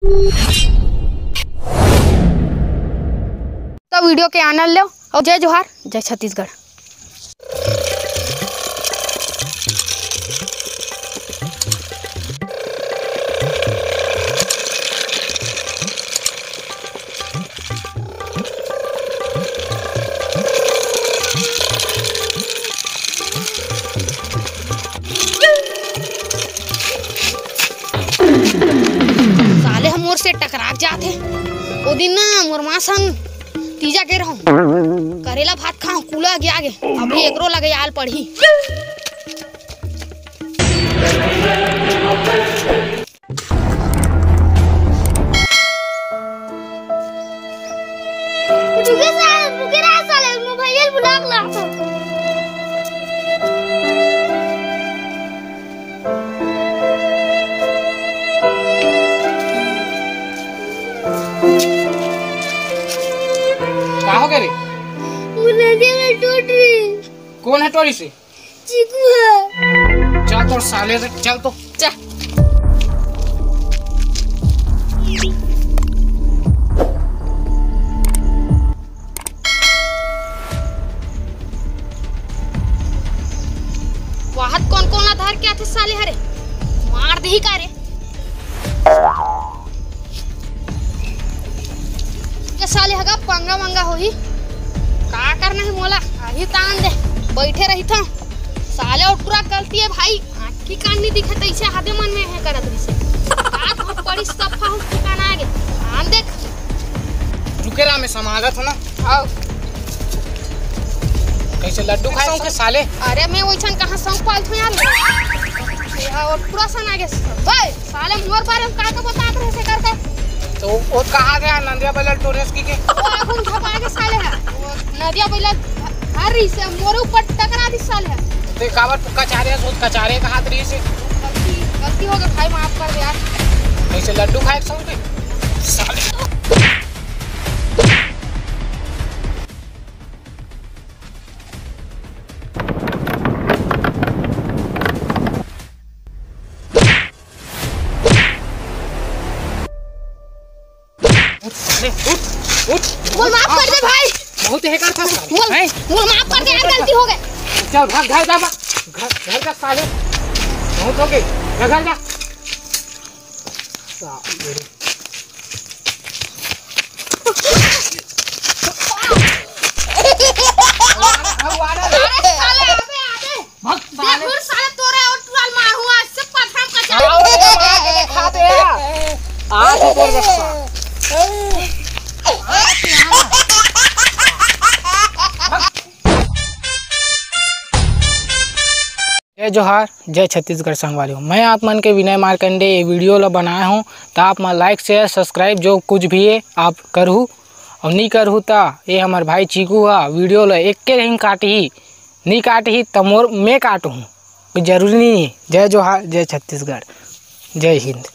तो वीडियो के आनंद लो और जय जोहार, जय छत्तीसगढ़। साले हम मोर से टकरा जाते ओ दिन ना मोर माँ संग तीजा के रहूं करेला भात खाऊं कूला गया आगे अभी एकरो लगे आल पढ़ी। हो गया रे? नदिया में टूट रही। कौन है टोरी से? चीकू है। चल तो साले से चल तो चल। वाहत कौन कौन आधार के आते साले हरे मार दही का रे। साले हगा पंगा मंगा होही का करना है मोला अभी तान दे बैठे रही था साले और पूरा गलती है भाई आँखी कान नहीं दिखत ऐसे हाथे मन में है करत रही से बात बहुत बड़ी सफा हो ठिकाना आगे आन देख रुके रहा मैं समागत हो ना। आओ कैसे लड्डू खाए के साले? अरे मैं वैसन कहां संग पाल थू यार और पूरा सन आगे ओए साले मोर बारे में का बतात रहे से करके तो वो कहाँ गया नंदिया बैल टोरेस की के? वो आगुन धपा के साले है वो नदिया बैल हरी से मोरे ऊपर टकरा दी साले है। तो काबर पुक्का चारे सोच कचारे का हाथ रही से गलती हो गई भाई माफ कर दे यार। कैसे लड्डू खाए संग के साले? बोल माफ कर दे भाई बहुत है कर था बोल माफ कर दे यार गलती हो गई। चल भाग घर जा घर जा साले बहुत हो गई घर जा जय जोहार, जय छत्तीसगढ़ संगवारी हूँ। मैं आप मन के विनय मार्कंडे ये वीडियो ला बनाया हूँ तो आप मन लाइक शेयर सब्सक्राइब जो कुछ भी है आप करहूँ और नहीं करहूँ तो ये हमारे भाई चीकू है वीडियो ला एक के नहीं काटी नहीं काटी तो मोर मैं काटूँ जरूरी नहीं है। जय जोहार, जय छत्तीसगढ़, जय हिंद।